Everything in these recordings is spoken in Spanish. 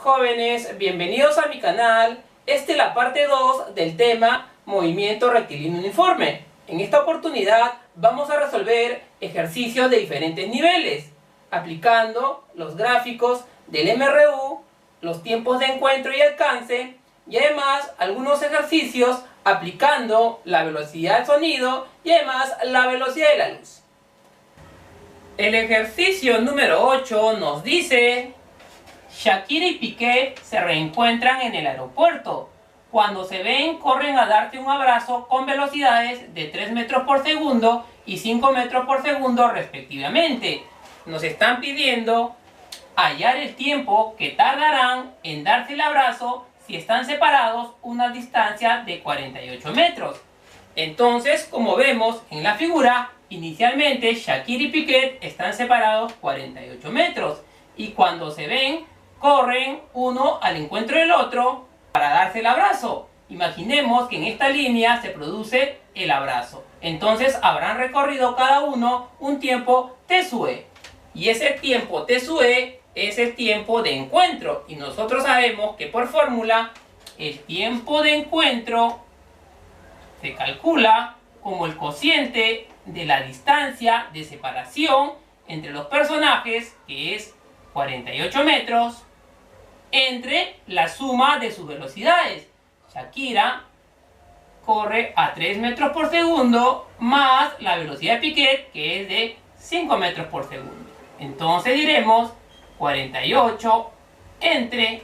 Jóvenes, bienvenidos a mi canal. Esta es la parte 2 del tema movimiento rectilíneo uniforme. En esta oportunidad vamos a resolver ejercicios de diferentes niveles, aplicando los gráficos del MRU, los tiempos de encuentro y alcance, y además algunos ejercicios aplicando la velocidad del sonido y además la velocidad de la luz. El ejercicio número 8 nos dice: Shakira y Piqué se reencuentran en el aeropuerto. Cuando se ven, corren a darte un abrazo con velocidades de 3 metros por segundo y 5 metros por segundo respectivamente. Nos están pidiendo hallar el tiempo que tardarán en darse el abrazo si están separados una distancia de 48 metros. Entonces, como vemos en la figura, inicialmente Shakira y Piqué están separados 48 metros. Y cuando se ven, corren uno al encuentro del otro para darse el abrazo. Imaginemos que en esta línea se produce el abrazo. Entonces habrán recorrido cada uno un tiempo t sub e. Y ese tiempo t sub e es el tiempo de encuentro. Y nosotros sabemos que por fórmula el tiempo de encuentro se calcula como el cociente de la distancia de separación entre los personajes, que es 48 metros, entre la suma de sus velocidades. Shakira corre a 3 metros por segundo más la velocidad de Piqué, que es de 5 metros por segundo. Entonces diremos 48 entre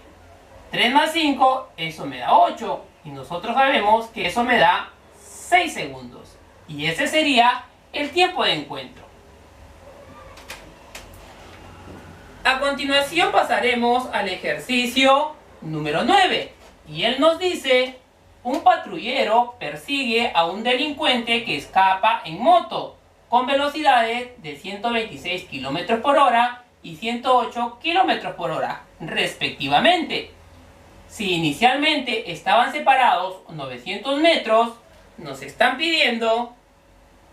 3 más 5, eso me da 8. Y nosotros sabemos que eso me da 6 segundos. Y ese sería el tiempo de encuentro. A continuación pasaremos al ejercicio número 9. Y él nos dice: un patrullero persigue a un delincuente que escapa en moto con velocidades de 126 km por hora y 108 km por hora respectivamente. Si inicialmente estaban separados 900 metros, nos están pidiendo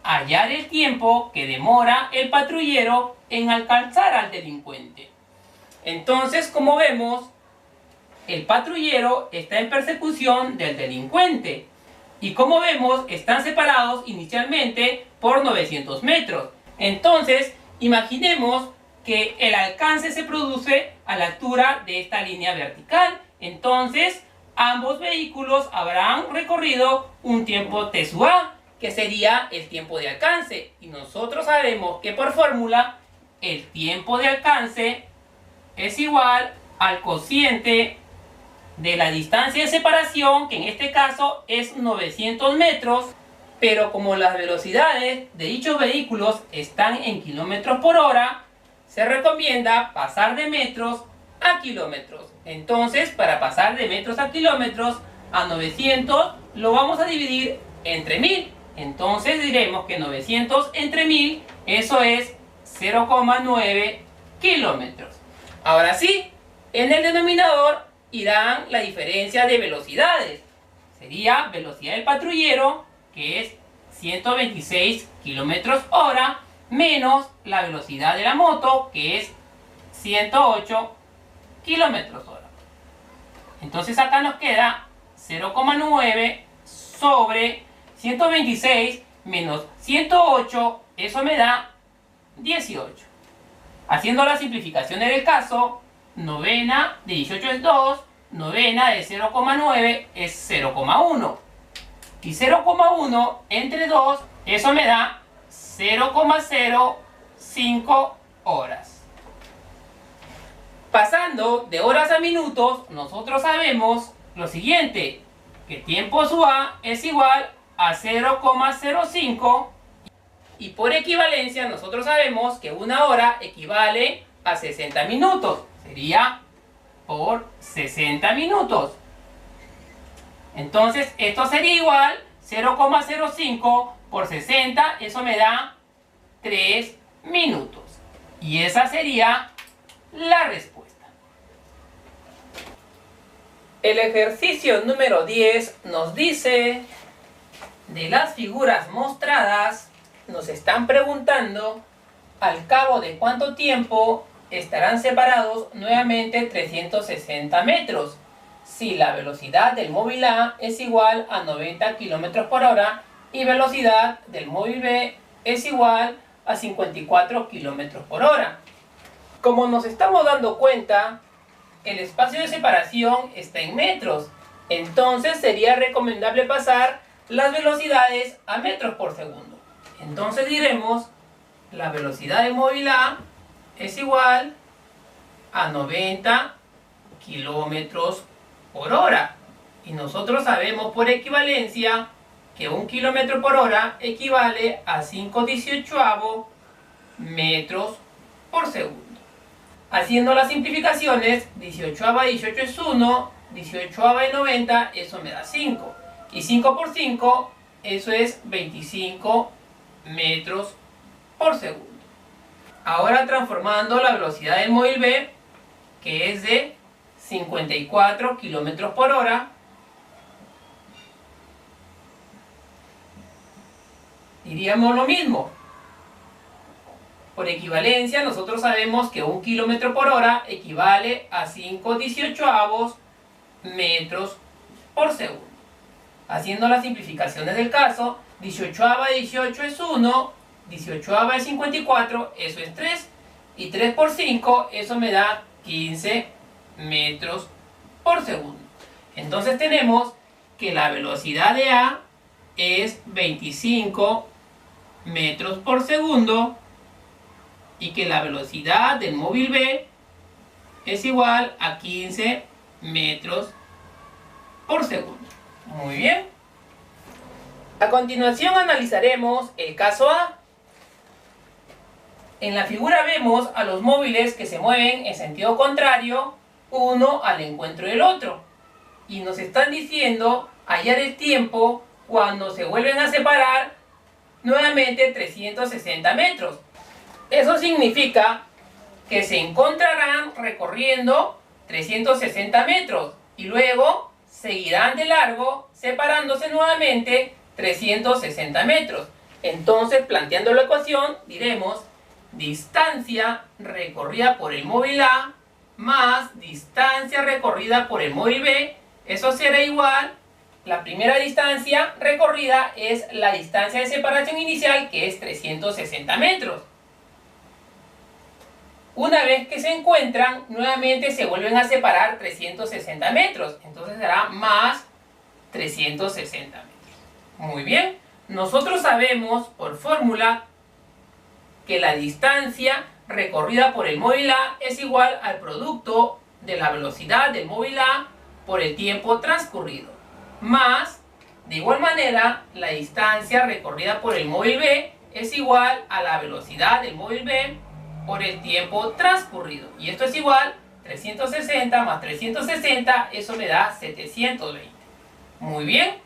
hallar el tiempo que demora el patrullero en alcanzar al delincuente. Entonces, como vemos, el patrullero está en persecución del delincuente. Y como vemos, están separados inicialmente por 900 metros. Entonces, imaginemos que el alcance se produce a la altura de esta línea vertical. Entonces, ambos vehículos habrán recorrido un tiempo t sub a, que sería el tiempo de alcance. Y nosotros sabemos que por fórmula el tiempo de alcance es igual al cociente de la distancia de separación, que en este caso es 900 metros, pero como las velocidades de dichos vehículos están en kilómetros por hora, se recomienda pasar de metros a kilómetros. Entonces, para pasar de metros a kilómetros, a 900 lo vamos a dividir entre 1000. Entonces diremos que 900 entre 1000, eso es 0,9 kilómetros. Ahora sí, en el denominador irán la diferencia de velocidades. Sería velocidad del patrullero, que es 126 kilómetros hora, menos la velocidad de la moto, que es 108 kilómetros hora. Entonces acá nos queda 0,9 sobre 126 menos 108, eso me da 18. Haciendo las simplificaciones del caso, novena de 18 es 2, novena de 0,9 es 0,1. Y 0,1 entre 2, eso me da 0,05 horas. Pasando de horas a minutos, nosotros sabemos lo siguiente, que tiempo sub a es igual a 0,05, y por equivalencia nosotros sabemos que una hora equivale a 60 minutos. Sería por 60 minutos. Entonces esto sería igual 0,05 por 60, eso me da 3 minutos. Y esa sería la respuesta. El ejercicio número 10 nos dice: de las figuras mostradas, nos están preguntando al cabo de cuánto tiempo estarán separados nuevamente 360 metros si la velocidad del móvil A es igual a 90 km por hora y velocidad del móvil B es igual a 54 km por hora. Como nos estamos dando cuenta, el espacio de separación está en metros, entonces sería recomendable pasar las velocidades a metros por segundo. Entonces diremos, la velocidad del móvil A es igual a 90 kilómetros por hora. Y nosotros sabemos por equivalencia que 1 kilómetro por hora equivale a 5/18 metros por segundo. Haciendo las simplificaciones, 18 de 18 es 1, 18 de 90, eso me da 5. Y 5 por 5, eso es 25 metros por segundo. Ahora transformando la velocidad del móvil B, que es de 54 kilómetros por hora, diríamos lo mismo. Por equivalencia, nosotros sabemos que 1 kilómetro por hora equivale a 5/18 metros por segundo. Haciendo las simplificaciones del caso, 18 de 18 es 1, 18 de 54, eso es 3, y 3 por 5, eso me da 15 metros por segundo. Entonces tenemos que la velocidad de A es 25 metros por segundo y que la velocidad del móvil B es igual a 15 metros por segundo. Muy bien. A continuación analizaremos el caso A. En la figura vemos a los móviles que se mueven en sentido contrario, uno al encuentro del otro. Y nos están diciendo hallar el tiempo cuando se vuelven a separar nuevamente 360 metros. Eso significa que se encontrarán recorriendo 360 metros y luego seguirán de largo separándose nuevamente 360 metros. Entonces, planteando la ecuación, diremos distancia recorrida por el móvil A más distancia recorrida por el móvil B. Eso será igual, la primera distancia recorrida es la distancia de separación inicial, que es 360 metros. Una vez que se encuentran, nuevamente se vuelven a separar 360 metros. Entonces será más 360 metros. Muy bien. Nosotros sabemos por fórmula que la distancia recorrida por el móvil A es igual al producto de la velocidad del móvil A por el tiempo transcurrido. Más, de igual manera, la distancia recorrida por el móvil B es igual a la velocidad del móvil B por el tiempo transcurrido. Y esto es igual 360 más 360, eso me da 720. Muy bien.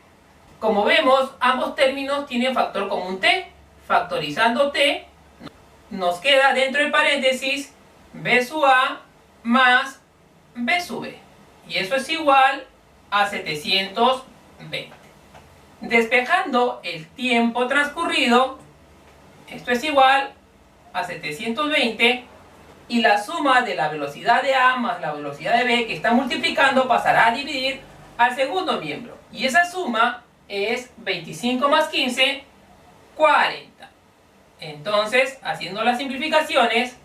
Como vemos, ambos términos tienen factor común t. Factorizando t, nos queda dentro del paréntesis b sub a más b sub b. Y eso es igual a 720. Despejando el tiempo transcurrido, esto es igual a 720 y la suma de la velocidad de A más la velocidad de B que está multiplicando pasará a dividir al segundo miembro. Y esa suma es 25 más 15, 40. Entonces, haciendo las simplificaciones,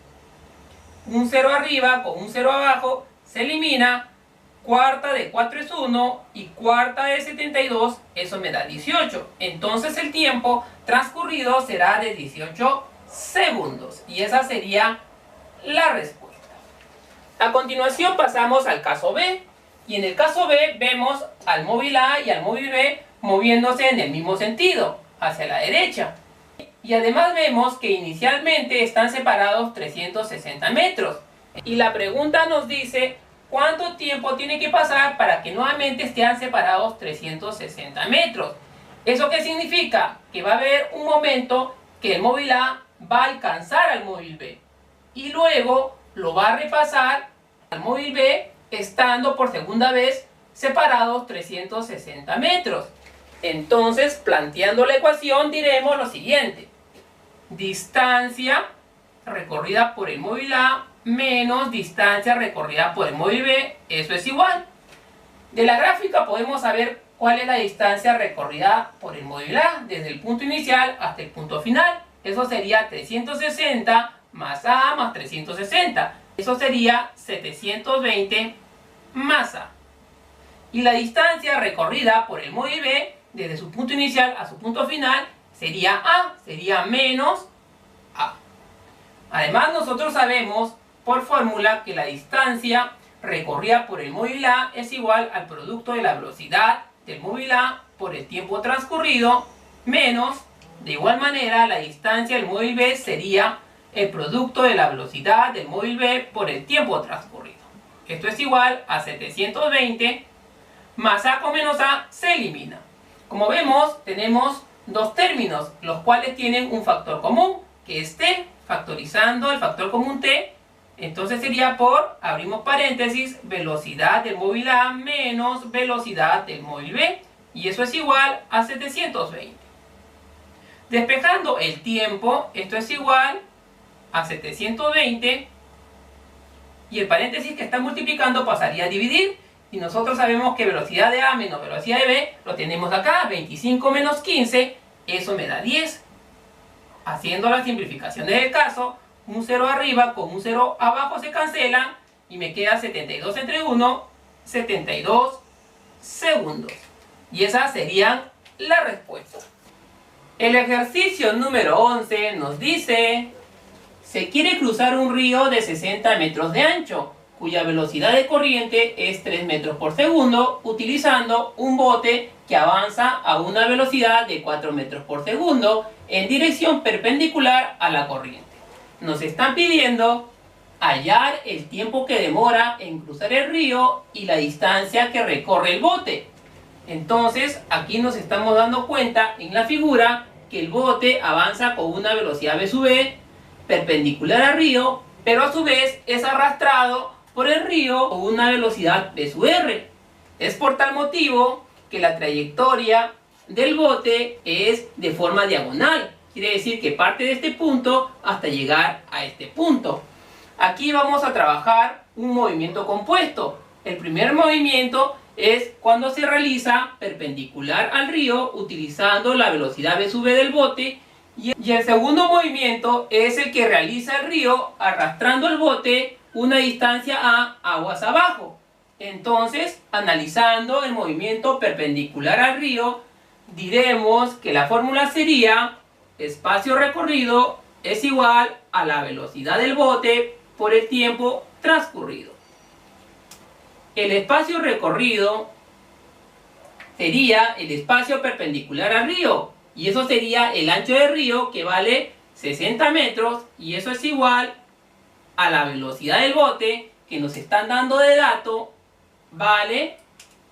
un 0 arriba con un 0 abajo se elimina. Cuarta de 4 es 1 y cuarta de 72, eso me da 18. Entonces el tiempo transcurrido será de 18 segundos. Y esa sería la respuesta. A continuación pasamos al caso B. Y en el caso B vemos al móvil A y al móvil B moviéndose en el mismo sentido, hacia la derecha. Y además vemos que inicialmente están separados 360 metros. Y la pregunta nos dice ¿cuánto tiempo tiene que pasar para que nuevamente estén separados 360 metros? ¿Eso qué significa? Que va a haber un momento que el móvil A va a alcanzar al móvil B y luego lo va a repasar al móvil B estando por segunda vez separados 360 metros. Entonces, planteando la ecuación, diremos lo siguiente. Distancia recorrida por el móvil A menos distancia recorrida por el móvil B, eso es igual. De la gráfica podemos saber cuál es la distancia recorrida por el móvil A desde el punto inicial hasta el punto final. Eso sería 360 más A más 360. Eso sería 720 más A. Y la distancia recorrida por el móvil B desde su punto inicial a su punto final sería A, sería menos A. Además, nosotros sabemos por fórmula que la distancia recorrida por el móvil A es igual al producto de la velocidad del móvil A por el tiempo transcurrido menos, de igual manera, la distancia del móvil B sería el producto de la velocidad del móvil B por el tiempo transcurrido. Esto es igual a 720 más A con menos A se elimina. Como vemos, tenemos dos términos, los cuales tienen un factor común, que es T. Factorizando el factor común T, entonces sería por, abrimos paréntesis, velocidad del móvil A menos velocidad del móvil B. Y eso es igual a 720. Despejando el tiempo, esto es igual a 720. Y el paréntesis que está multiplicando pasaría a dividir. Y nosotros sabemos que velocidad de A menos velocidad de B lo tenemos acá, 25 menos 15, eso me da 10. Haciendo la simplificación del caso, un 0 arriba con un 0 abajo se cancelan y me queda 72 entre 1, 72 segundos. Y esas serían las respuestas. El ejercicio número 11 nos dice: se quiere cruzar un río de 60 metros de ancho, cuya velocidad de corriente es 3 metros por segundo, utilizando un bote que avanza a una velocidad de 4 metros por segundo en dirección perpendicular a la corriente. Nos están pidiendo hallar el tiempo que demora en cruzar el río y la distancia que recorre el bote. Entonces, aquí nos estamos dando cuenta en la figura que el bote avanza con una velocidad v sub v perpendicular al río, pero a su vez es arrastrado por el río con una velocidad v sub r. Es por tal motivo que la trayectoria del bote es de forma diagonal. Quiere decir que parte de este punto hasta llegar a este punto. Aquí vamos a trabajar un movimiento compuesto. El primer movimiento es cuando se realiza perpendicular al río utilizando la velocidad v sub v del bote. Y el segundo movimiento es el que realiza el río arrastrando el bote una distancia a aguas abajo. Entonces, analizando el movimiento perpendicular al río, diremos que la fórmula sería espacio recorrido es igual a la velocidad del bote por el tiempo transcurrido. El espacio recorrido sería el espacio perpendicular al río, y eso sería el ancho del río, que vale 60 metros, y eso es igual a la velocidad del bote que nos están dando de dato, vale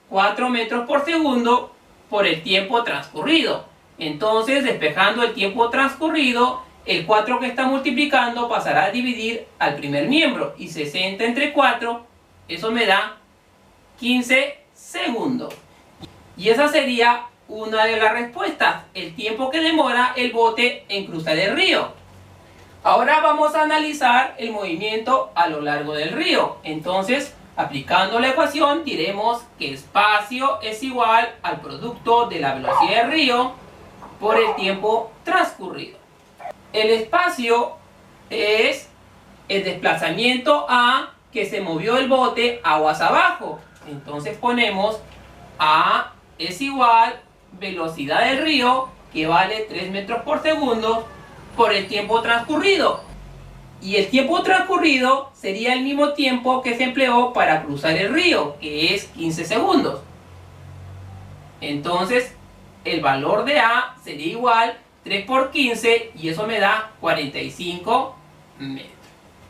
4 metros por segundo por el tiempo transcurrido. Entonces, despejando el tiempo transcurrido, el 4 que está multiplicando pasará a dividir al primer miembro, y 60 entre 4, eso me da 15 segundos. Y esa sería una de las respuestas, el tiempo que demora el bote en cruzar el río. Ahora vamos a analizar el movimiento a lo largo del río. Entonces, aplicando la ecuación, diremos que espacio es igual al producto de la velocidad del río por el tiempo transcurrido. El espacio es el desplazamiento A que se movió el bote aguas abajo. Entonces ponemos A es igual velocidad del río, que vale 3 metros por segundo, por el tiempo transcurrido. Y el tiempo transcurrido sería el mismo tiempo que se empleó para cruzar el río, que es 15 segundos. Entonces, el valor de A sería igual 3 por 15, y eso me da 45 metros.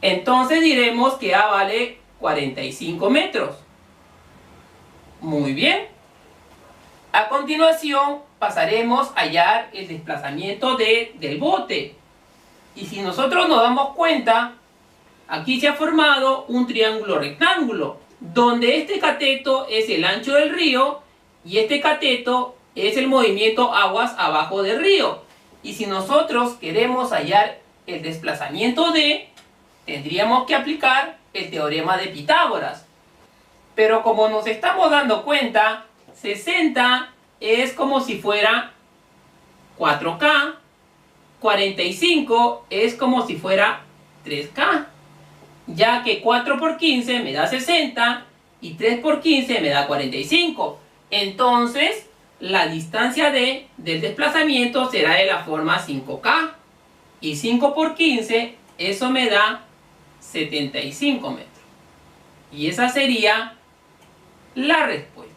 Entonces diremos que A vale 45 metros. Muy bien. A continuación pasaremos a hallar el desplazamiento del bote. Y si nosotros nos damos cuenta, aquí se ha formado un triángulo rectángulo, donde este cateto es el ancho del río y este cateto es el movimiento aguas abajo del río. Y si nosotros queremos hallar el desplazamiento D, tendríamos que aplicar el teorema de Pitágoras. Pero como nos estamos dando cuenta, 60 es como si fuera 4K, 45 es como si fuera 3K, ya que 4 por 15 me da 60 y 3 por 15 me da 45. Entonces, la distancia del desplazamiento será de la forma 5K. Y 5 por 15, eso me da 75 metros. Y esa sería la respuesta.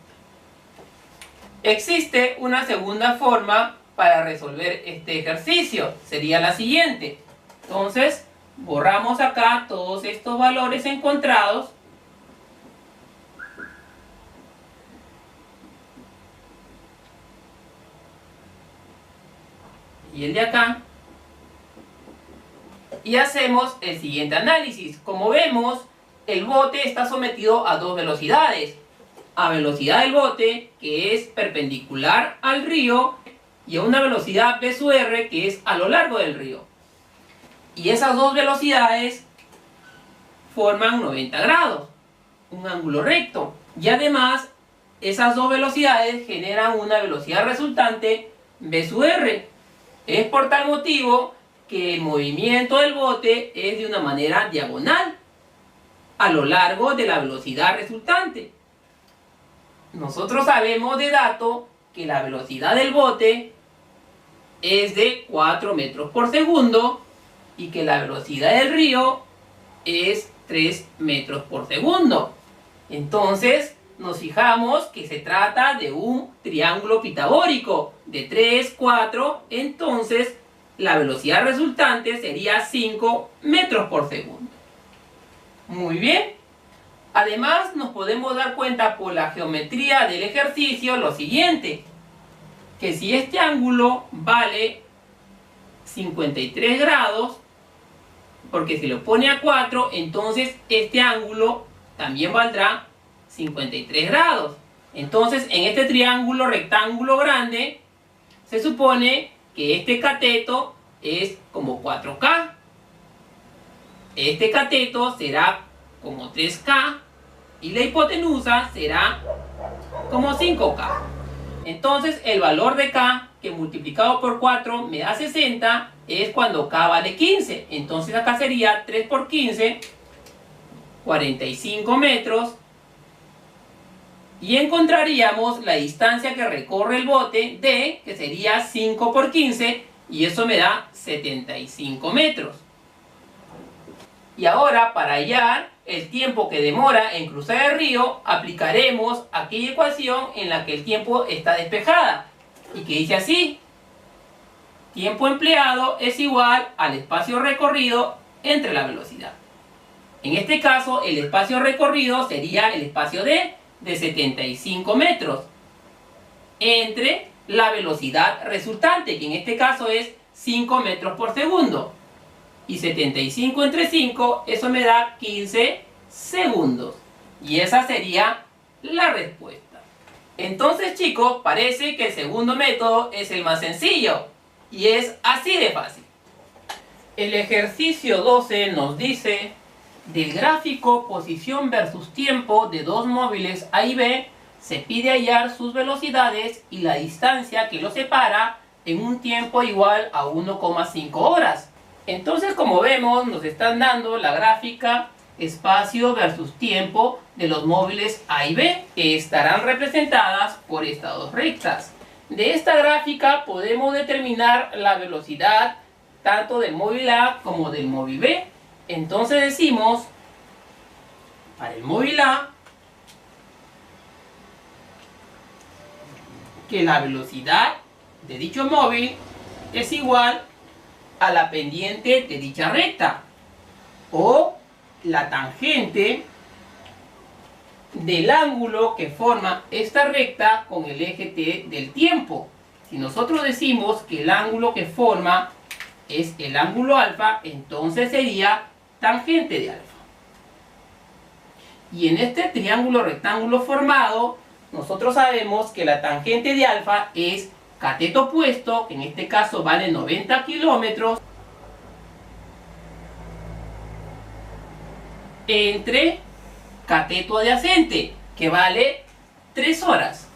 Existe una segunda forma para resolver este ejercicio. Sería la siguiente. Entonces, borramos acá todos estos valores encontrados. Y el de acá. Y hacemos el siguiente análisis. Como vemos, el bote está sometido a dos velocidades. A velocidad del bote, que es perpendicular al río, y a una velocidad v sub r, que es a lo largo del río. Y esas dos velocidades forman 90 grados, un ángulo recto. Y además, esas dos velocidades generan una velocidad resultante v sub r. Es por tal motivo que el movimiento del bote es de una manera diagonal a lo largo de la velocidad resultante. Nosotros sabemos de dato que la velocidad del bote es de 4 metros por segundo y que la velocidad del río es 3 metros por segundo. Entonces nos fijamos que se trata de un triángulo pitagórico de 3, 4, entonces la velocidad resultante sería 5 metros por segundo. Muy bien. Además, nos podemos dar cuenta por la geometría del ejercicio lo siguiente. Que si este ángulo vale 53 grados, porque se lo pone a 4, entonces este ángulo también valdrá 53 grados. Entonces, en este triángulo rectángulo grande, se supone que este cateto es como 4K. Este cateto será como 3K y la hipotenusa será como 5K. Entonces el valor de K, que multiplicado por 4 me da 60, es cuando K vale 15. Entonces acá sería 3 por 15, 45 metros. Y encontraríamos la distancia que recorre el bote D, que sería 5 por 15, y eso me da 75 metros. Y ahora, para hallar el tiempo que demora en cruzar el río, aplicaremos aquella ecuación en la que el tiempo está despejada y que dice así: tiempo empleado es igual al espacio recorrido entre la velocidad. En este caso, el espacio recorrido sería el espacio de 75 metros entre la velocidad resultante, que en este caso es 5 metros por segundo. Y 75 entre 5, eso me da 15 segundos. Y esa sería la respuesta. Entonces, chicos, parece que el segundo método es el más sencillo. Y es así de fácil. El ejercicio 12 nos dice: del gráfico posición versus tiempo de dos móviles A y B, se pide hallar sus velocidades y la distancia que los separa en un tiempo igual a 1,5 horas. Entonces, como vemos, nos están dando la gráfica espacio versus tiempo de los móviles A y B, que estarán representadas por estas dos rectas. De esta gráfica podemos determinar la velocidad tanto del móvil A como del móvil B. Entonces decimos, para el móvil A, que la velocidad de dicho móvil es igual a la pendiente de dicha recta, o la tangente del ángulo que forma esta recta con el eje T del tiempo. Si nosotros decimos que el ángulo que forma es el ángulo alfa, entonces sería tangente de alfa. Y en este triángulo rectángulo formado, nosotros sabemos que la tangente de alfa es cateto opuesto, que en este caso vale 90 kilómetros, entre cateto adyacente, que vale 3 horas.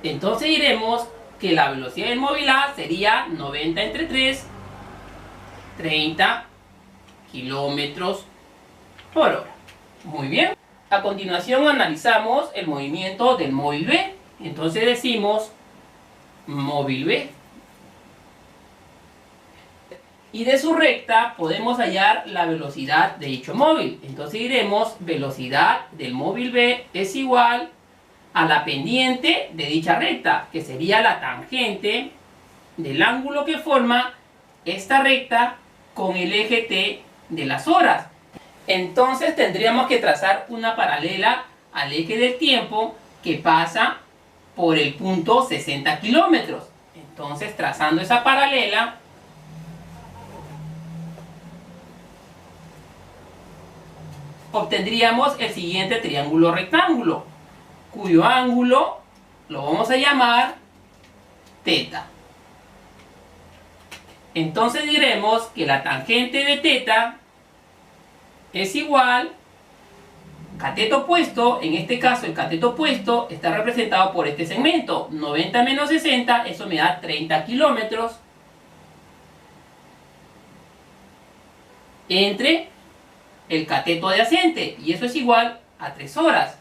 Entonces diremos que la velocidad del móvil A sería 90 entre 3, 30 kilómetros por hora. Muy bien. A continuación analizamos el movimiento del móvil B. Entonces decimos móvil B. Y de su recta podemos hallar la velocidad de dicho móvil. Entonces diremos velocidad del móvil B es igual a la pendiente de dicha recta, que sería la tangente del ángulo que forma esta recta con el eje T de las horas. Entonces tendríamos que trazar una paralela al eje del tiempo que pasa por el punto 60 kilómetros. Entonces, trazando esa paralela, obtendríamos el siguiente triángulo rectángulo, cuyo ángulo lo vamos a llamar teta. Entonces diremos que la tangente de teta es igual cateto opuesto. En este caso el cateto opuesto está representado por este segmento, 90 menos 60, eso me da 30 kilómetros, entre el cateto adyacente, y eso es igual a 3 horas.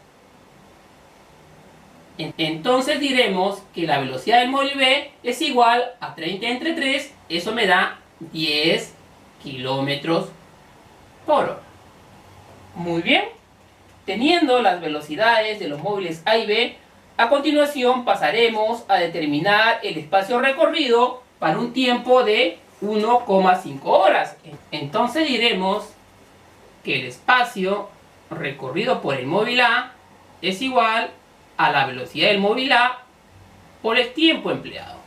Entonces diremos que la velocidad del móvil B es igual a 30 entre 3, eso me da 10 kilómetros por hora. Muy bien, teniendo las velocidades de los móviles A y B, a continuación pasaremos a determinar el espacio recorrido para un tiempo de 1,5 horas. Entonces diremos que el espacio recorrido por el móvil A es igual a la velocidad del móvil A por el tiempo empleado.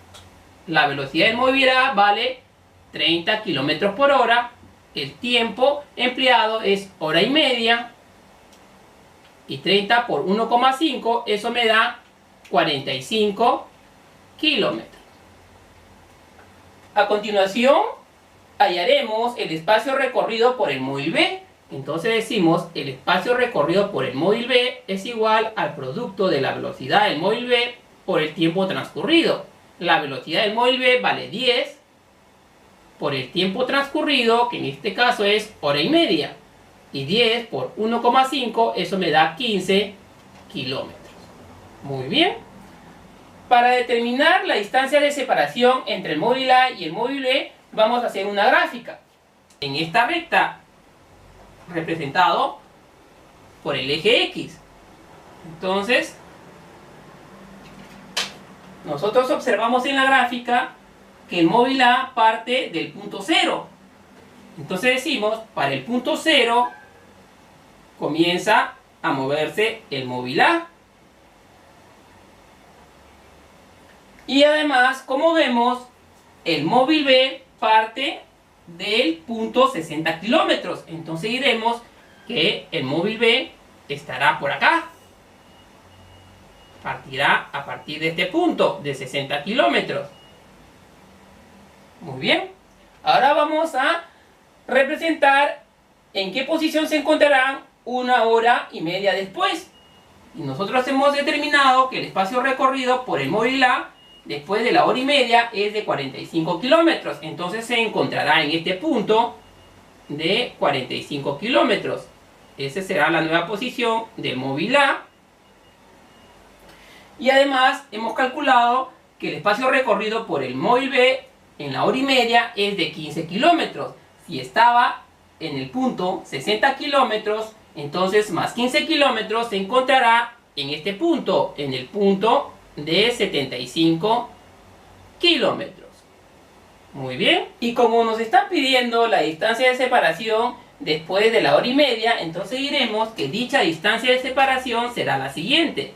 La velocidad del móvil A vale 30 kilómetros por hora. El tiempo empleado es hora y media, y 30 por 1,5, eso me da 45 kilómetros. A continuación hallaremos el espacio recorrido por el móvil B. Entonces decimos el espacio recorrido por el móvil B es igual al producto de la velocidad del móvil B por el tiempo transcurrido. La velocidad del móvil B vale 10 por el tiempo transcurrido, que en este caso es hora y media, y 10 por 1,5, eso me da 15 kilómetros. Muy bien. Para determinar la distancia de separación entre el móvil A y el móvil B, vamos a hacer una gráfica. En esta recta, representado por el eje X. Entonces, nosotros observamos en la gráfica que el móvil A parte del punto 0. Entonces decimos, para el punto 0 comienza a moverse el móvil A. Y además, como vemos, el móvil B parte del punto 60 kilómetros. Entonces diremos que el móvil B estará por acá. Partirá a partir de este punto de 60 kilómetros. Muy bien. Ahora vamos a representar en qué posición se encontrarán 1 hora y media después. Y nosotros hemos determinado que el espacio recorrido por el móvil A después de la hora y media es de 45 kilómetros. Entonces se encontrará en este punto de 45 kilómetros. Esa será la nueva posición del móvil A. Y además hemos calculado que el espacio recorrido por el móvil B en la hora y media es de 15 kilómetros. Si estaba en el punto 60 kilómetros, entonces más 15 kilómetros se encontrará en este punto, en el punto de 75 kilómetros. Muy bien. Y como nos están pidiendo la distancia de separación después de la hora y media, entonces diremos que dicha distancia de separación será la siguiente.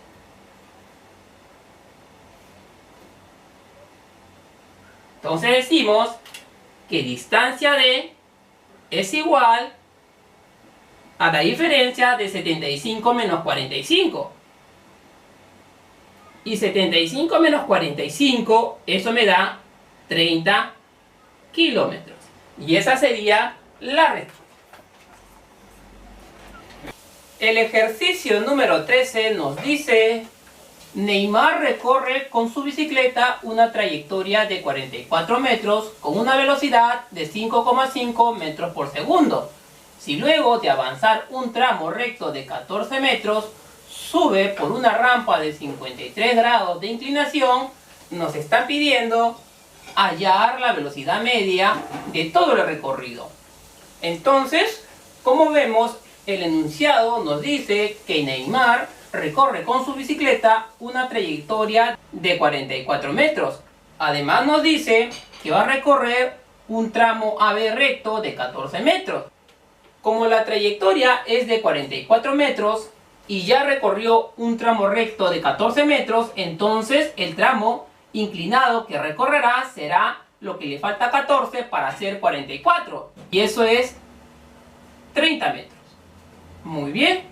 Entonces decimos que distancia D es igual a la diferencia de 75 menos 45. Y 75 menos 45, eso me da 30 kilómetros. Y esa sería la respuesta. El ejercicio número 13 nos dice: Neymar recorre con su bicicleta una trayectoria de 44 metros con una velocidad de 5,5 metros por segundo. Si luego de avanzar un tramo recto de 14 metros, sube por una rampa de 53 grados de inclinación, nos están pidiendo hallar la velocidad media de todo el recorrido. Entonces, como vemos, el enunciado nos dice que Neymar recorre con su bicicleta una trayectoria de 44 metros. Además nos dice que va a recorrer un tramo AB recto de 14 metros. Como la trayectoria es de 44 metros y ya recorrió un tramo recto de 14 metros, entonces el tramo inclinado que recorrerá será lo que le falta 14 para hacer 44. Y eso es 30 metros. Muy bien.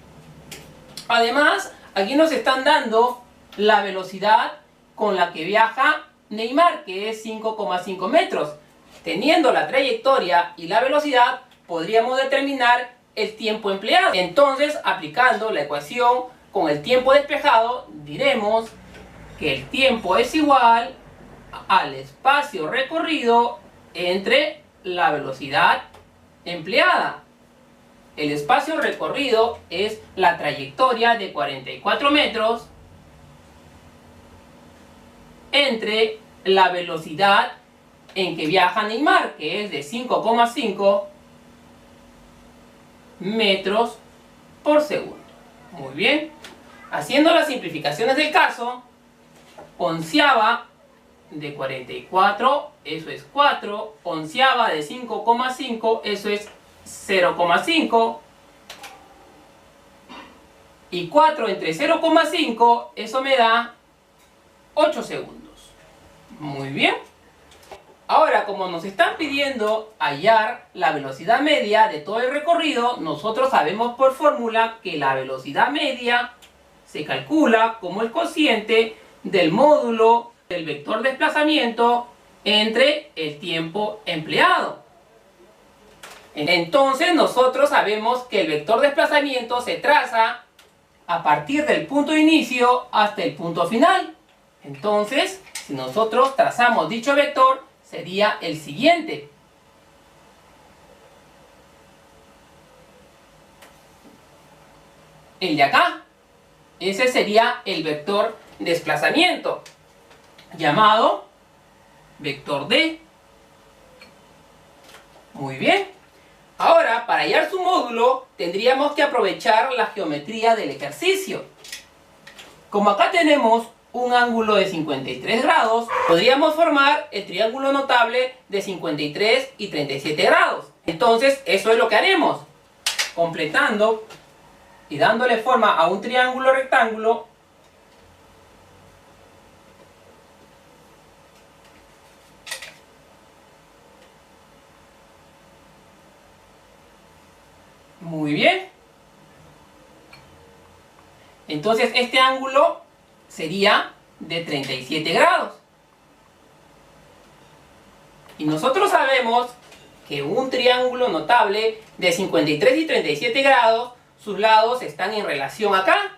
Además, aquí nos están dando la velocidad con la que viaja Neymar, que es 5,5 metros. Teniendo la trayectoria y la velocidad, podríamos determinar el tiempo empleado. Entonces, aplicando la ecuación con el tiempo despejado, diremos que el tiempo es igual al espacio recorrido entre la velocidad empleada. El espacio recorrido es la trayectoria de 44 metros entre la velocidad en que viaja Neymar, que es de 5,5 metros por segundo. Muy bien. Haciendo las simplificaciones del caso, onceava de 44, eso es 4. Onceava de 5,5, eso es 0,5. Y 4 entre 0,5, eso me da 8 segundos. Muy bien. Ahora, como nos están pidiendo hallar la velocidad media de todo el recorrido, nosotros sabemos por fórmula que la velocidad media se calcula como el cociente del módulo del vector desplazamiento entre el tiempo empleado. Entonces nosotros sabemos que el vector desplazamiento se traza a partir del punto de inicio hasta el punto final. Entonces, si nosotros trazamos dicho vector, sería el siguiente. El de acá. Ese sería el vector desplazamiento, llamado vector D. Muy bien. Ahora, para hallar su módulo, tendríamos que aprovechar la geometría del ejercicio. Como acá tenemos un ángulo de 53 grados, podríamos formar el triángulo notable de 53 y 37 grados. Entonces, eso es lo que haremos. Completando y dándole forma a un triángulo rectángulo, muy bien. Entonces este ángulo sería de 37 grados. Y nosotros sabemos que un triángulo notable de 53 y 37 grados, sus lados están en relación acá.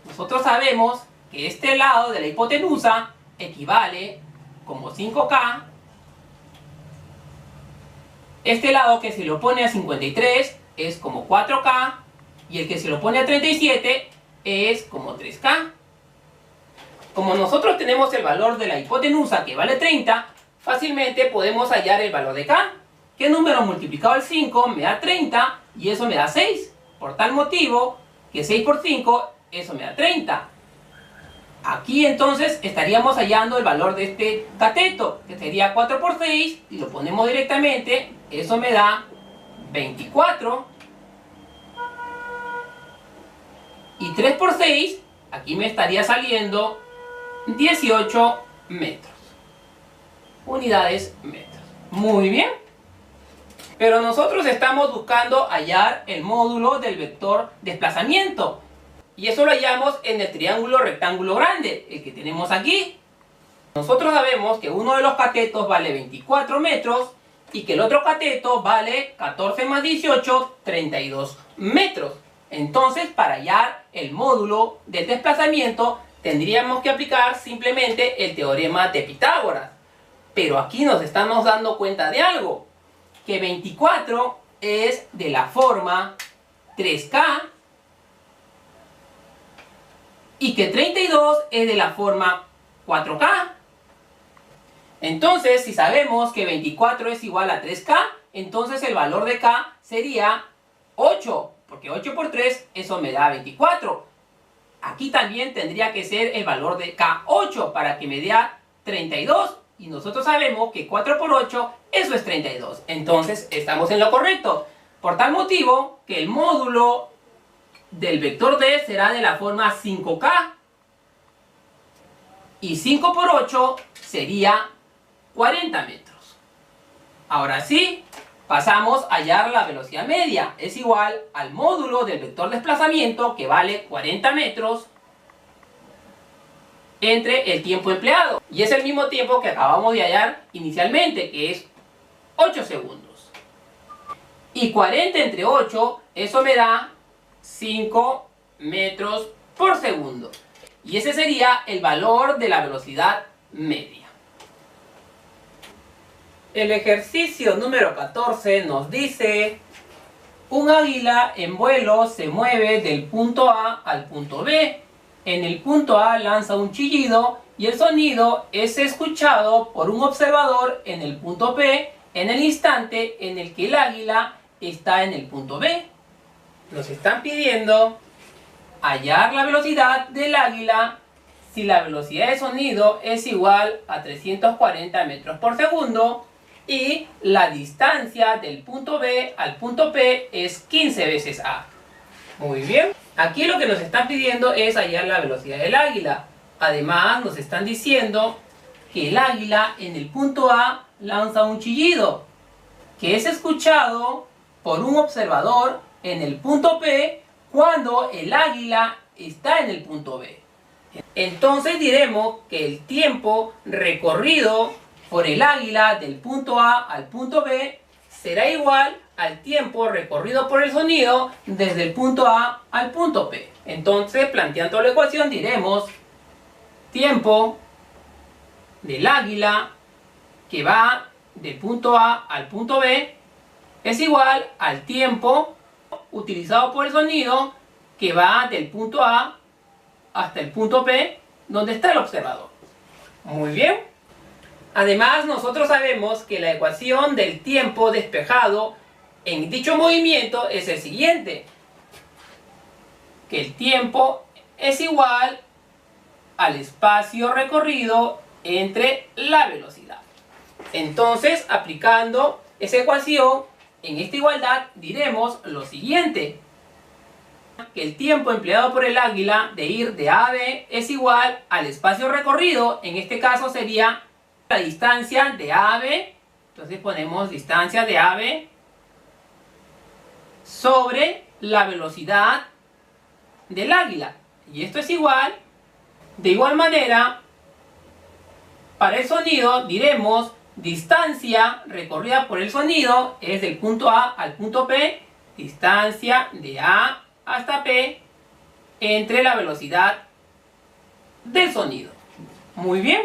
Nosotros sabemos que este lado de la hipotenusa equivale como 5K. Este lado que se lo pone a 53 es como 4K. Y el que se lo pone a 37 es como 3K. Como nosotros tenemos el valor de la hipotenusa que vale 30, fácilmente podemos hallar el valor de K. ¿Qué número multiplicado al 5 me da 30? Y eso me da 6. Por tal motivo que 6 por 5, eso me da 30. Aquí entonces estaríamos hallando el valor de este cateto, que sería 4 por 6, y lo ponemos directamente, eso me da 24. Y 3 por 6, aquí me estaría saliendo 18 metros. Unidades metros. Muy bien. Pero nosotros estamos buscando hallar el módulo del vector desplazamiento. Y eso lo hallamos en el triángulo rectángulo grande, el que tenemos aquí. Nosotros sabemos que uno de los catetos vale 24 metros y que el otro cateto vale 14 más 18, 32 metros. Entonces, para hallar el módulo del desplazamiento, tendríamos que aplicar simplemente el teorema de Pitágoras. Pero aquí nos estamos dando cuenta de algo, que 24 es de la forma 3K y que 32 es de la forma 4K. Entonces, si sabemos que 24 es igual a 3K, entonces el valor de K sería 8, porque 8 por 3, eso me da 24. Aquí también tendría que ser el valor de K 8 para que me dé 32. Y nosotros sabemos que 4 por 8, eso es 32. Entonces, estamos en lo correcto. Por tal motivo, que el módulo del vector D será de la forma 5K. Y 5 por 8 sería 40 metros. Ahora sí, pasamos a hallar la velocidad media. Es igual al módulo del vector desplazamiento, que vale 40 metros, entre el tiempo empleado. Y es el mismo tiempo que acabamos de hallar inicialmente, que es 8 segundos. Y 40 entre 8, eso me da 5 metros por segundo. Y ese sería el valor de la velocidad media. El ejercicio número 14 nos dice: un águila en vuelo se mueve del punto A al punto B. En el punto A lanza un chillido y el sonido es escuchado por un observador en el punto B en el instante en el que el águila está en el punto B. Nos están pidiendo hallar la velocidad del águila si la velocidad de sonido es igual a 340 metros por segundo y la distancia del punto B al punto P es 15 veces A. Muy bien. Aquí lo que nos están pidiendo es hallar la velocidad del águila. Además nos están diciendo que el águila en el punto A lanza un chillido, que es escuchado por un observador en el punto P cuando el águila está en el punto B. Entonces diremos que el tiempo recorrido por el águila del punto A al punto B será igual al tiempo recorrido por el sonido desde el punto A al punto P. Entonces, planteando la ecuación, diremos tiempo del águila que va del punto A al punto B es igual al tiempo utilizado por el sonido que va del punto A hasta el punto P, donde está el observador. Muy bien. Además, nosotros sabemos que la ecuación del tiempo despejado en dicho movimiento es el siguiente: que el tiempo es igual al espacio recorrido entre la velocidad. Entonces, aplicando esa ecuación en esta igualdad, diremos lo siguiente: que el tiempo empleado por el águila de ir de A a B es igual al espacio recorrido. En este caso sería la distancia de A a B. Entonces ponemos distancia de A a B sobre la velocidad del águila. Y esto es igual. De igual manera, para el sonido diremos distancia recorrida por el sonido es del punto A al punto P, distancia de A hasta P entre la velocidad del sonido. Muy bien.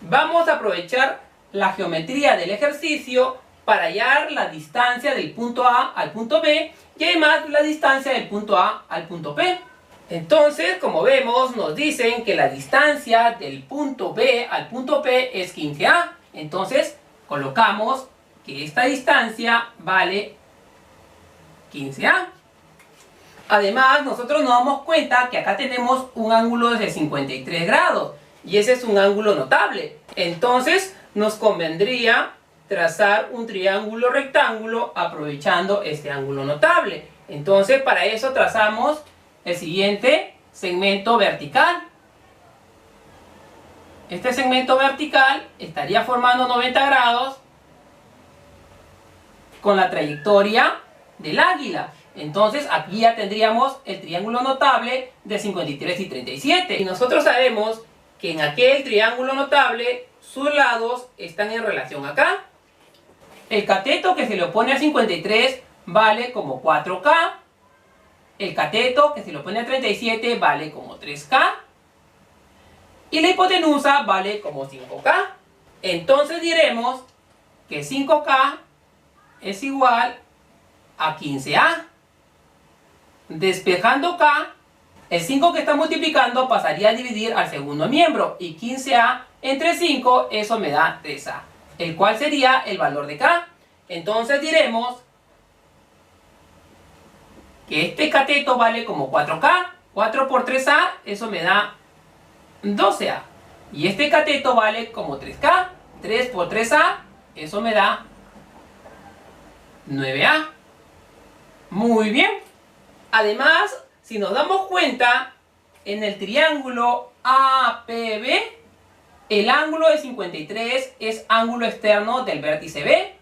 Vamos a aprovechar la geometría del ejercicio para hallar la distancia del punto A al punto B y además la distancia del punto A al punto P. Entonces, como vemos, nos dicen que la distancia del punto B al punto P es 15A. Entonces, colocamos que esta distancia vale 15A. Además, nosotros nos damos cuenta que acá tenemos un ángulo de 53 grados. Y ese es un ángulo notable. Entonces, nos convendría trazar un triángulo rectángulo aprovechando este ángulo notable. Entonces, para eso trazamos el siguiente segmento vertical. Este segmento vertical estaría formando 90 grados con la trayectoria del águila. Entonces, aquí ya tendríamos el triángulo notable de 53 y 37. Y nosotros sabemos que en aquel triángulo notable sus lados están en relación acá. El cateto que se le opone a 53 vale como 4K. el cateto que se lo pone a 37 vale como 3K y la hipotenusa vale como 5K. Entonces diremos que 5K es igual a 15A. Despejando K, el 5 que está multiplicando pasaría a dividir al segundo miembro y 15A entre 5, eso me da 3A, el cual sería el valor de K. Entonces diremos que este cateto vale como 4K, 4 por 3A, eso me da 12A. Y este cateto vale como 3K, 3 por 3A, eso me da 9A. Muy bien. Además, si nos damos cuenta, en el triángulo APB, el ángulo de 53 es ángulo externo del vértice B.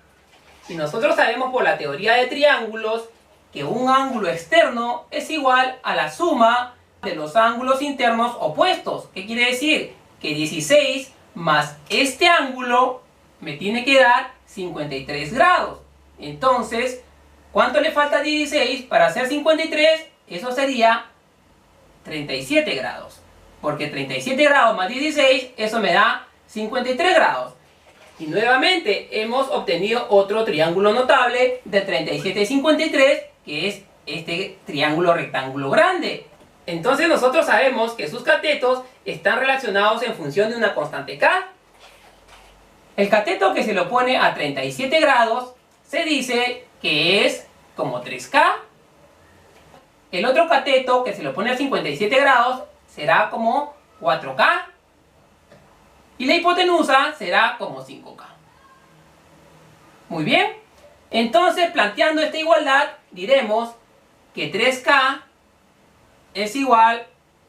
Y nosotros sabemos por la teoría de triángulos que un ángulo externo es igual a la suma de los ángulos internos opuestos. ¿Qué quiere decir? Que 16 más este ángulo me tiene que dar 53 grados. Entonces, ¿cuánto le falta a 16 para hacer 53? Eso sería 37 grados. Porque 37 grados más 16, eso me da 53 grados. Y nuevamente hemos obtenido otro triángulo notable de 37 y 53, que es este triángulo rectángulo grande. Entonces nosotros sabemos que sus catetos están relacionados en función de una constante K. El cateto que se lo pone a 37 grados se dice que es como 3K. El otro cateto que se lo pone a 57 grados será como 4K. Y la hipotenusa será como 5K. Muy bien. Entonces, planteando esta igualdad, diremos que 3K es igual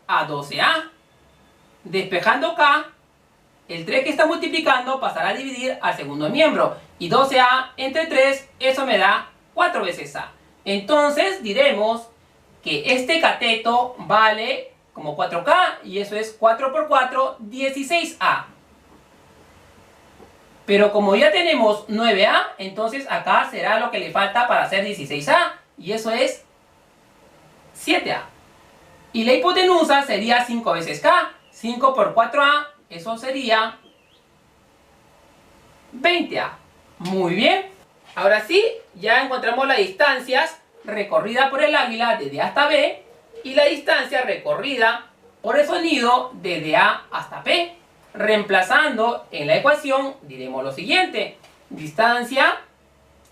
a 12A. Despejando K, el 3 que está multiplicando pasará a dividir al segundo miembro. Y 12A entre 3, eso me da 4 veces A. Entonces, diremos que este cateto vale como 4K. Y eso es 4 por 4, 16A. Pero como ya tenemos 9A, entonces acá será lo que le falta para hacer 16A. Y eso es 7A. Y la hipotenusa sería 5 veces K. 5 por 4A, eso sería 20A. Muy bien. Ahora sí, ya encontramos las distancias recorridas por el águila desde A hasta B. Y la distancia recorrida por el sonido desde A hasta P. Reemplazando en la ecuación, diremos lo siguiente. Distancia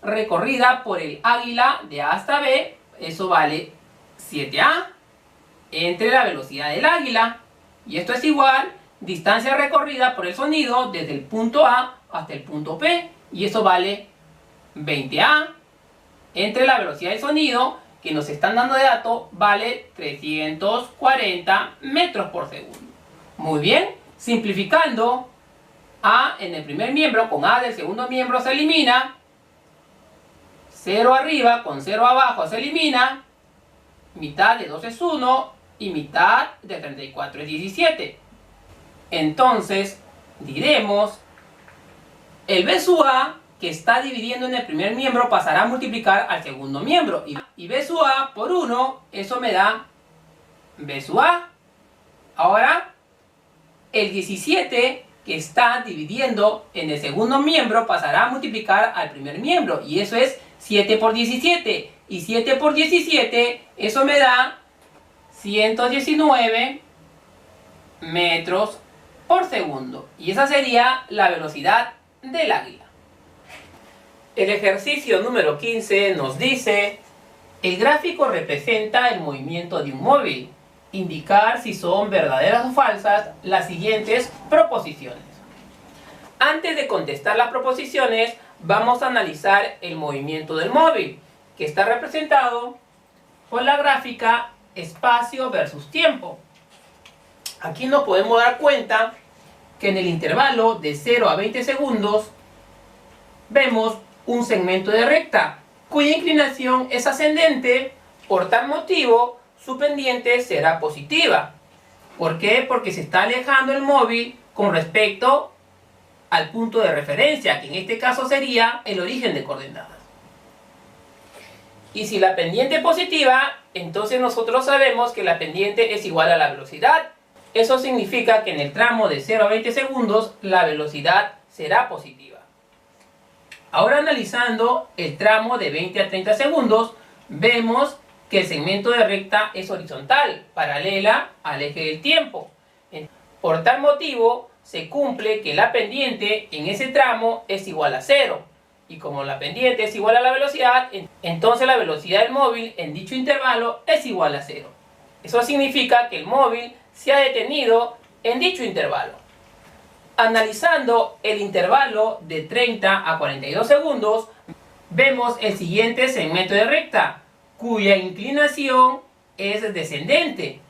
recorrida por el águila de A hasta B, eso vale 7A, entre la velocidad del águila. Y esto es igual, distancia recorrida por el sonido desde el punto A hasta el punto P. Y eso vale 20A, entre la velocidad del sonido, que nos están dando de dato, vale 340 metros por segundo. Muy bien. Simplificando, A en el primer miembro con A del segundo miembro se elimina. 0 arriba con 0 abajo se elimina. Mitad de 2 es 1 y mitad de 34 es 17. Entonces, diremos, el B sub A que está dividiendo en el primer miembro pasará a multiplicar al segundo miembro. Y B sub A por 1, eso me da B sub A. Ahora, el 17 que está dividiendo en el segundo miembro pasará a multiplicar al primer miembro. Y eso es 7 por 17. Y 7 por 17, eso me da 119 metros por segundo. Y esa sería la velocidad del águila. El ejercicio número 15 nos dice: el gráfico representa el movimiento de un móvil. Indicar si son verdaderas o falsas las siguientes proposiciones. Antes de contestar las proposiciones, vamos a analizar el movimiento del móvil, que está representado por la gráfica espacio versus tiempo. Aquí nos podemos dar cuenta que en el intervalo de 0 a 20 segundos vemos un segmento de recta cuya inclinación es ascendente. Por tal motivo, su pendiente será positiva. ¿Por qué? Porque se está alejando el móvil con respecto al punto de referencia, que en este caso sería el origen de coordenadas. Y si la pendiente es positiva, entonces nosotros sabemos que la pendiente es igual a la velocidad. Eso significa que en el tramo de 0 a 20 segundos la velocidad será positiva. Ahora analizando el tramo de 20 a 30 segundos, vemos que el segmento de recta es horizontal, paralela al eje del tiempo. Por tal motivo, se cumple que la pendiente en ese tramo es igual a 0. Y como la pendiente es igual a la velocidad, entonces la velocidad del móvil en dicho intervalo es igual a 0. Eso significa que el móvil se ha detenido en dicho intervalo. Analizando el intervalo de 30 a 42 segundos, vemos el siguiente segmento de recta, cuya inclinación es descendente.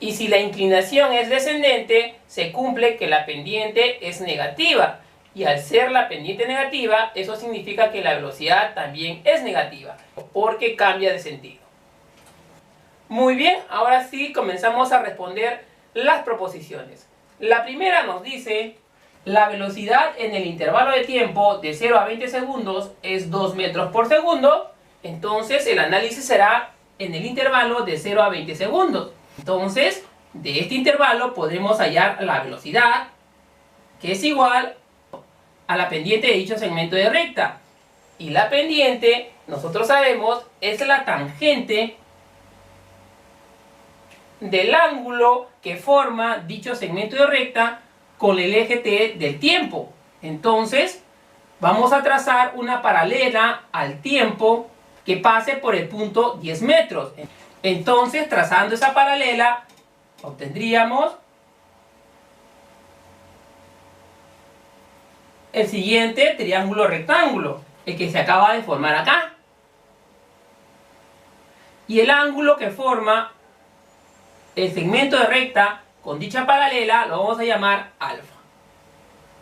Y si la inclinación es descendente, se cumple que la pendiente es negativa. Y al ser la pendiente negativa, eso significa que la velocidad también es negativa, porque cambia de sentido. Muy bien, ahora sí comenzamos a responder las proposiciones. La primera nos dice: la velocidad en el intervalo de tiempo de 0 a 20 segundos es 2 metros por segundo. Entonces el análisis será en el intervalo de 0 a 20 segundos. Entonces, de este intervalo podremos hallar la velocidad, que es igual a la pendiente de dicho segmento de recta. Y la pendiente, nosotros sabemos, es la tangente del ángulo que forma dicho segmento de recta con el eje T del tiempo. Entonces, vamos a trazar una paralela al tiempo que pase por el punto 10 metros. Entonces, trazando esa paralela, obtendríamos el siguiente triángulo rectángulo, el que se acaba de formar acá. Y el ángulo que forma el segmento de recta con dicha paralela lo vamos a llamar alfa.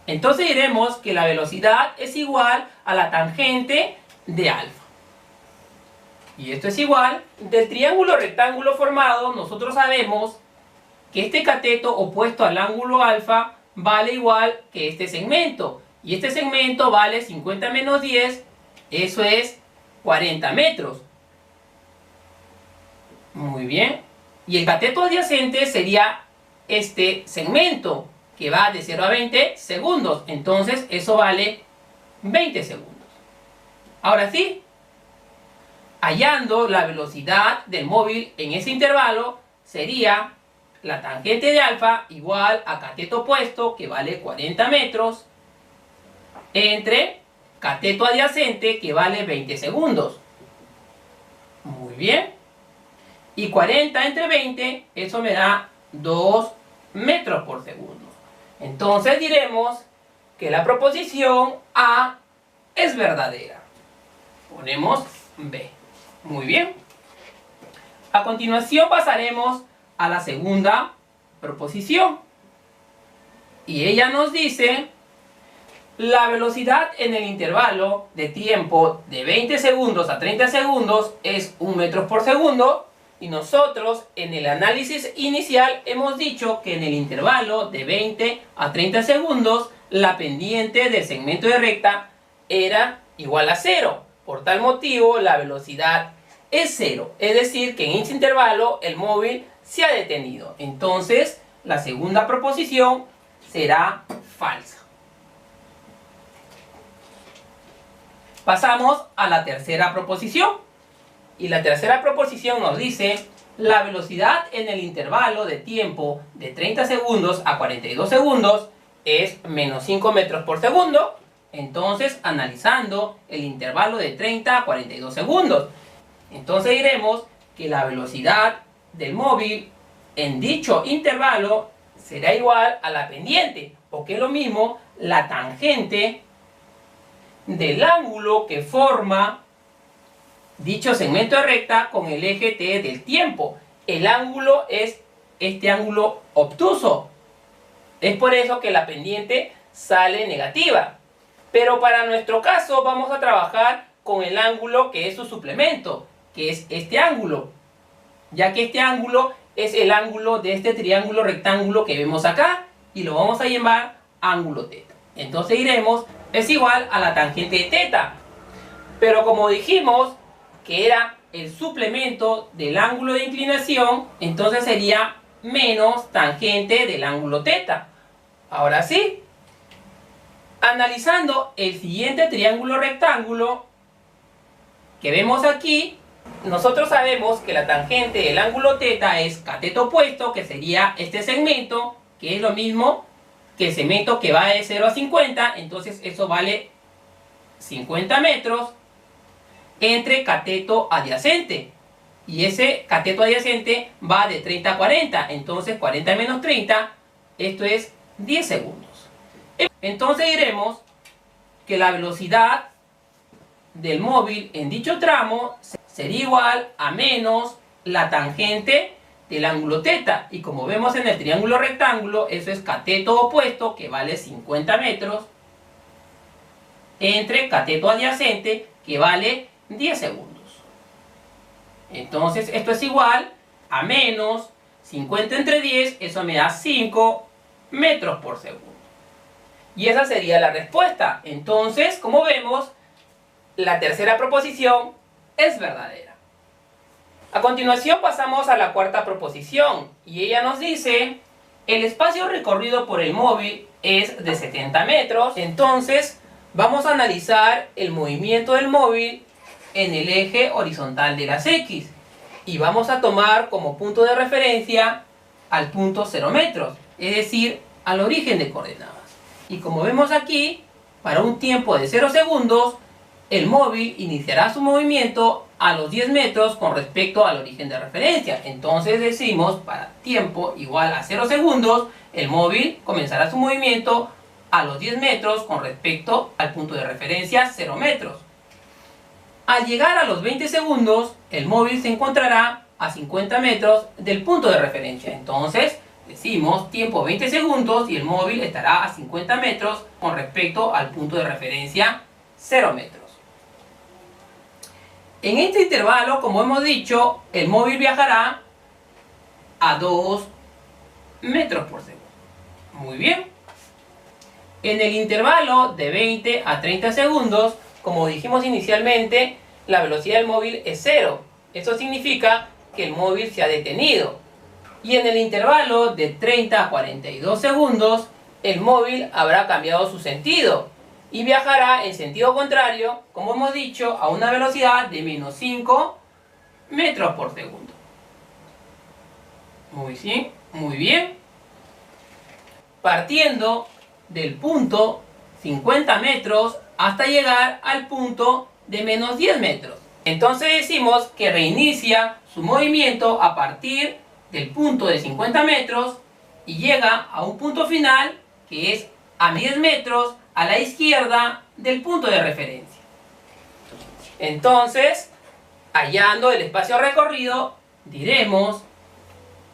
Entonces diremos que la velocidad es igual a la tangente de alfa. Y esto es igual, del triángulo rectángulo formado, nosotros sabemos que este cateto opuesto al ángulo alfa vale igual que este segmento. Y este segmento vale 50 menos 10, eso es 40 metros. Muy bien. Y el cateto adyacente sería este segmento, que va de 0 a 20 segundos. Entonces eso vale 20 segundos. Ahora sí, hallando la velocidad del móvil en ese intervalo, sería la tangente de alfa igual a cateto opuesto, que vale 40 metros, entre cateto adyacente, que vale 20 segundos. Muy bien. Y 40 entre 20, eso me da 2 metros por segundo. Entonces diremos que la proposición A es verdadera. Ponemos B. Muy bien. A continuación pasaremos a la segunda proposición. Y ella nos dice: la velocidad en el intervalo de tiempo de 20 segundos a 30 segundos es 1 metro por segundo. Y nosotros en el análisis inicial hemos dicho que en el intervalo de 20 a 30 segundos la pendiente del segmento de recta era igual a 0. Por tal motivo la velocidad es 0. Es decir, que en ese intervalo el móvil se ha detenido. Entonces la segunda proposición será falsa. Pasamos a la tercera proposición. Y la tercera proposición nos dice: la velocidad en el intervalo de tiempo de 30 segundos a 42 segundos es menos 5 metros por segundo. Entonces, analizando el intervalo de 30 a 42 segundos, entonces diremos que la velocidad del móvil en dicho intervalo será igual a la pendiente, o que es lo mismo, la tangente del ángulo que forma dicho segmento de recta con el eje T del tiempo. El ángulo es este ángulo obtuso. Es por eso que la pendiente sale negativa. Pero para nuestro caso vamos a trabajar con el ángulo que es su suplemento, que es este ángulo. Ya que este ángulo es el ángulo de este triángulo rectángulo que vemos acá. Y lo vamos a llamar ángulo teta. Entonces diremos, es igual a la tangente de teta. Pero como dijimos que era el suplemento del ángulo de inclinación, entonces sería menos tangente del ángulo θ. Ahora sí, analizando el siguiente triángulo rectángulo que vemos aquí, nosotros sabemos que la tangente del ángulo θ es cateto opuesto, que sería este segmento, que es lo mismo que el segmento que va de 0 a 50, entonces eso vale 50 metros, entre cateto adyacente. Y ese cateto adyacente va de 30 a 40, entonces 40 menos 30, esto es 10 segundos. Entonces diremos que la velocidad del móvil en dicho tramo sería igual a menos la tangente del ángulo θ. Y como vemos en el triángulo rectángulo, eso es cateto opuesto, que vale 50 metros, entre cateto adyacente, que vale 10 segundos. Entonces esto es igual a menos 50 entre 10, eso me da 5 metros por segundo. Y esa sería la respuesta. Entonces, como vemos, la tercera proposición es verdadera. A continuación pasamos a la cuarta proposición y ella nos dice: el espacio recorrido por el móvil es de 70 metros. Entonces vamos a analizar el movimiento del móvil en el eje horizontal de las X y vamos a tomar como punto de referencia al punto 0 metros, es decir, al origen de coordenadas. Y como vemos aquí, para un tiempo de 0 segundos, el móvil iniciará su movimiento a los 10 metros con respecto al origen de referencia. Entonces decimos, para tiempo igual a 0 segundos, el móvil comenzará su movimiento a los 10 metros con respecto al punto de referencia 0 metros. Al llegar a los 20 segundos, el móvil se encontrará a 50 metros del punto de referencia. Entonces decimos tiempo 20 segundos y el móvil estará a 50 metros con respecto al punto de referencia 0 metros. En este intervalo, como hemos dicho, el móvil viajará a 2 metros por segundo. Muy bien. En el intervalo de 20 a 30 segundos, como dijimos inicialmente, la velocidad del móvil es 0. Eso significa que el móvil se ha detenido. Y en el intervalo de 30 a 42 segundos, el móvil habrá cambiado su sentido y viajará en sentido contrario, como hemos dicho, a una velocidad de menos 5 metros por segundo. Muy bien. Partiendo del punto 50 metros hasta llegar al punto de menos 10 metros. Entonces decimos que reinicia su movimiento a partir del punto de 50 metros y llega a un punto final que es a 10 metros a la izquierda del punto de referencia. Entonces, hallando el espacio recorrido, diremos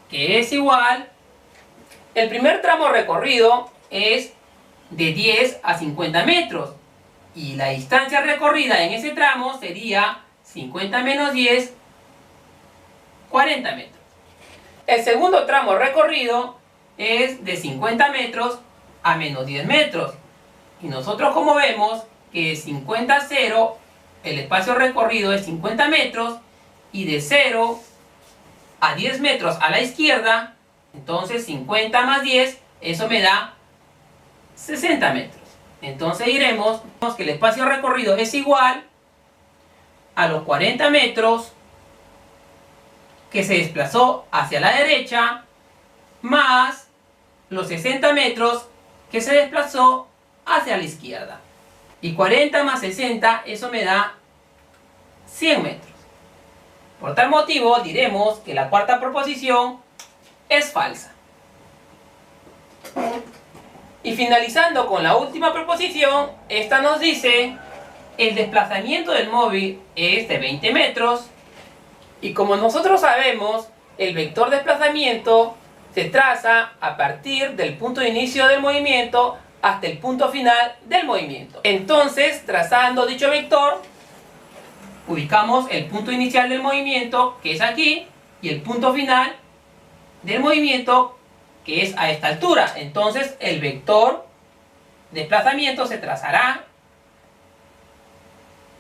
que es igual. El primer tramo recorrido es de 10 a 50 metros y la distancia recorrida en ese tramo sería 50 menos 10, 40 metros. El segundo tramo recorrido es de 50 metros a menos 10 metros. Y nosotros, como vemos, que de 50 a 0, el espacio recorrido es 50 metros, y de 0 a 10 metros a la izquierda, entonces 50 más 10, eso me da 60 metros. Entonces diremos que el espacio recorrido es igual a los 40 metros que se desplazó hacia la derecha, más los 60 metros que se desplazó hacia la izquierda. Y 40 más 60, eso me da 100 metros. Por tal motivo diremos que la cuarta proposición es falsa. Y finalizando con la última proposición, esta nos dice: el desplazamiento del móvil es de 20 metros. Y como nosotros sabemos, el vector desplazamiento se traza a partir del punto de inicio del movimiento hasta el punto final del movimiento. Entonces, trazando dicho vector, ubicamos el punto inicial del movimiento, que es aquí, y el punto final del movimiento, que es a esta altura. Entonces, el vector desplazamiento se trazará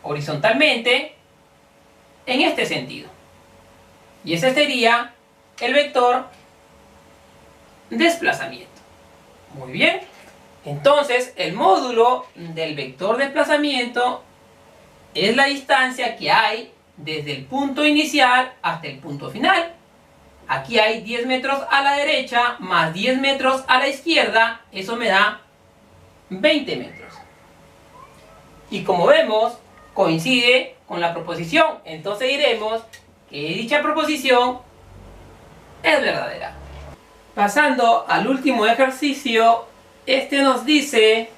horizontalmente en este sentido. Y ese sería el vector desplazamiento. Muy bien. Entonces, el módulo del vector desplazamiento es la distancia que hay desde el punto inicial hasta el punto final. Aquí hay 10 metros a la derecha más 10 metros a la izquierda. Eso me da 20 metros. Y como vemos, coincide con la proposición. Entonces diremos que dicha proposición es verdadera. Pasando al último ejercicio, este nos dice: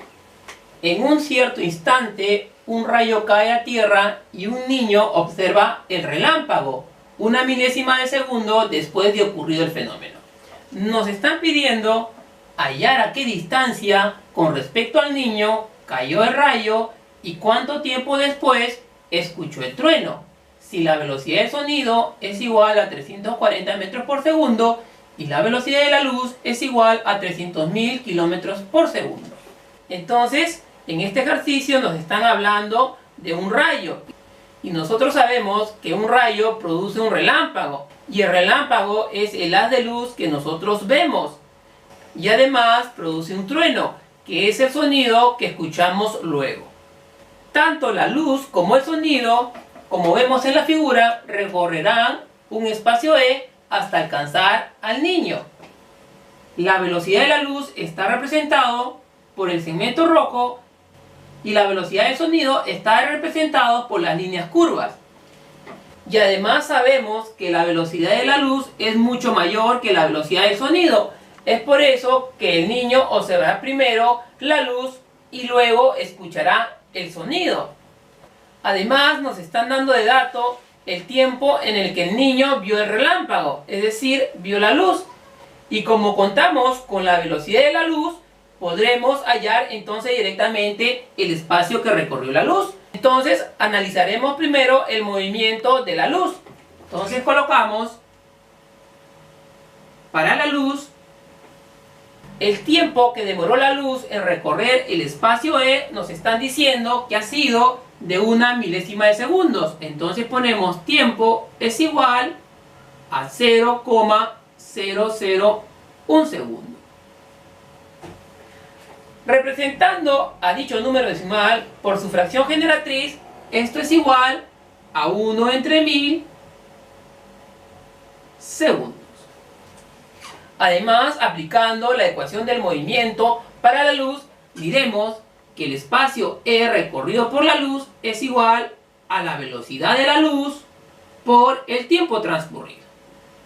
en un cierto instante un rayo cae a tierra y un niño observa el relámpago, una milésima de segundo después de ocurrido el fenómeno. Nos están pidiendo hallar a qué distancia con respecto al niño cayó el rayo y cuánto tiempo después escuchó el trueno. Si la velocidad del sonido es igual a 340 metros por segundo y la velocidad de la luz es igual a 300.000 kilómetros por segundo. Entonces, en este ejercicio nos están hablando de un rayo. Y nosotros sabemos que un rayo produce un relámpago. Y el relámpago es el haz de luz que nosotros vemos. Y además produce un trueno, que es el sonido que escuchamos luego. Tanto la luz como el sonido, como vemos en la figura, recorrerán un espacio E hasta alcanzar al niño. La velocidad de la luz está representado por el segmento rojo y la velocidad del sonido está representado por las líneas curvas. Y además sabemos que la velocidad de la luz es mucho mayor que la velocidad del sonido. Es por eso que el niño observará primero la luz y luego escuchará el sonido. Además nos están dando de dato el tiempo en el que el niño vio el relámpago, es decir, vio la luz. Y como contamos con la velocidad de la luz, podremos hallar entonces directamente el espacio que recorrió la luz. Entonces analizaremos primero el movimiento de la luz. Entonces colocamos para la luz el tiempo que demoró la luz en recorrer el espacio E. Nos están diciendo que ha sido de una milésima de segundos. Entonces ponemos tiempo es igual a 0,001 segundo. Representando a dicho número decimal por su fracción generatriz, esto es igual a 1 entre 1000 segundos. Además, aplicando la ecuación del movimiento para la luz, diremos que el espacio E recorrido por la luz es igual a la velocidad de la luz por el tiempo transcurrido.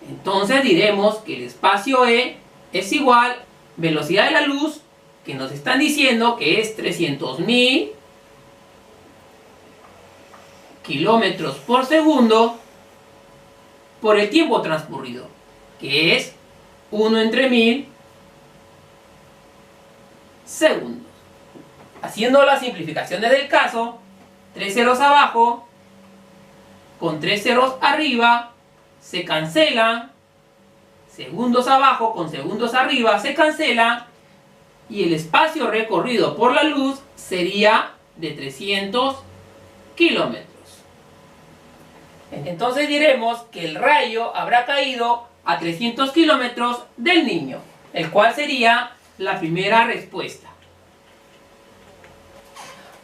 Entonces diremos que el espacio E es igual a velocidad de la luz, que nos están diciendo que es 300.000 kilómetros por segundo, por el tiempo transcurrido, que es 1 entre 1000 segundos. Haciendo las simplificaciones del caso, 3 ceros abajo con 3 ceros arriba se cancelan, segundos abajo con segundos arriba se cancelan, y el espacio recorrido por la luz sería de 300 kilómetros. Entonces diremos que el rayo habrá caído a 300 kilómetros del niño, el cual sería la primera respuesta.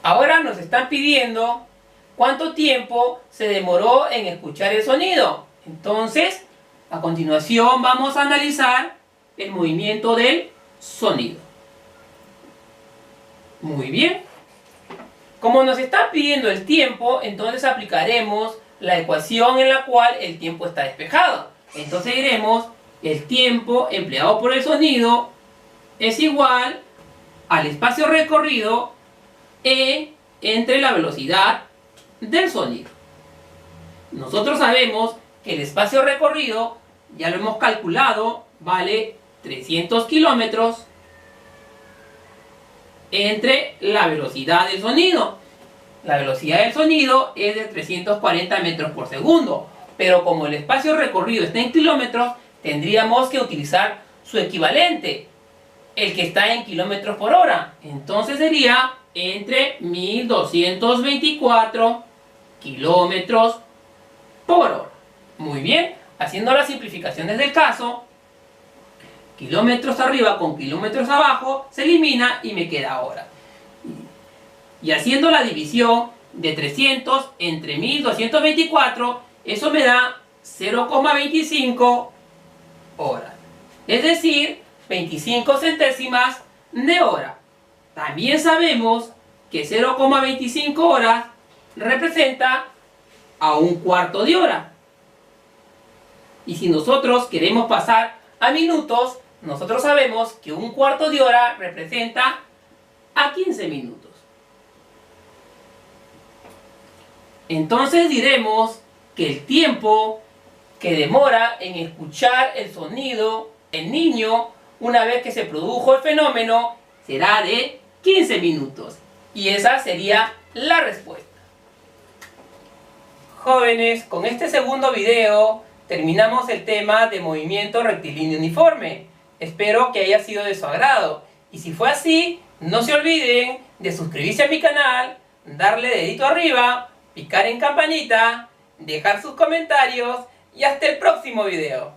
Ahora nos están pidiendo cuánto tiempo se demoró en escuchar el sonido. Entonces, a continuación vamos a analizar el movimiento del sonido. Muy bien. Como nos están pidiendo el tiempo, entonces aplicaremos la ecuación en la cual el tiempo está despejado. Entonces diremos el tiempo empleado por el sonido es igual al espacio recorrido E entre la velocidad del sonido. Nosotros sabemos que el espacio recorrido, ya lo hemos calculado, vale 300 kilómetros entre la velocidad del sonido. La velocidad del sonido es de 340 metros por segundo, pero como el espacio recorrido está en kilómetros, tendríamos que utilizar su equivalente, el que está en kilómetros por hora. Entonces sería entre 1224 kilómetros por hora. Muy bien, haciendo las simplificaciones del caso, kilómetros arriba con kilómetros abajo se elimina y me queda hora. Y haciendo la división de 300 entre 1224, eso me da 0,25 horas. Es decir, 25 centésimas de hora. También sabemos que 0,25 horas representa a un cuarto de hora. Y si nosotros queremos pasar a minutos, nosotros sabemos que un cuarto de hora representa a 15 minutos. Entonces diremos que el tiempo que demora en escuchar el sonido del niño una vez que se produjo el fenómeno será de 15 minutos. Y esa sería la respuesta. Jóvenes, con este segundo video terminamos el tema de movimiento rectilíneo uniforme. Espero que haya sido de su agrado. Y si fue así, no se olviden de suscribirse a mi canal, darle dedito arriba, picar en campanita, dejar sus comentarios y hasta el próximo video.